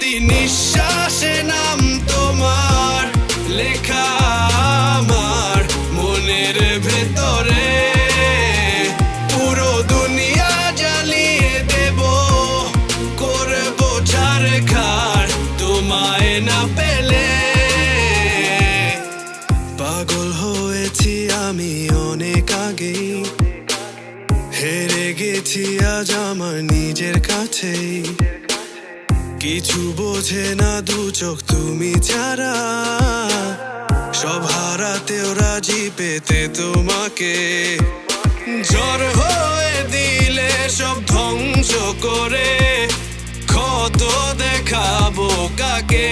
প্রতি নিঃশ্বাসে নাম তোমার লেখা আমার মনের ভেতরে। পুরো দুনিয়া জ্বালিয়ে দেব, করব ছারখার তোমায় না পেলে। পাগল হয়েছি আমি অনেক আগেই, হেরে গেছি আজ আমার নিজের কাছেই। কিছু বোঝে না দু চোখ তুমি ছাড়া, সব হারাতেও রাজি পেতে তোমাকে। ঝড় হয়ে দিলে সব ধ্বংস করে, ক্ষত দেখাবো কাকে।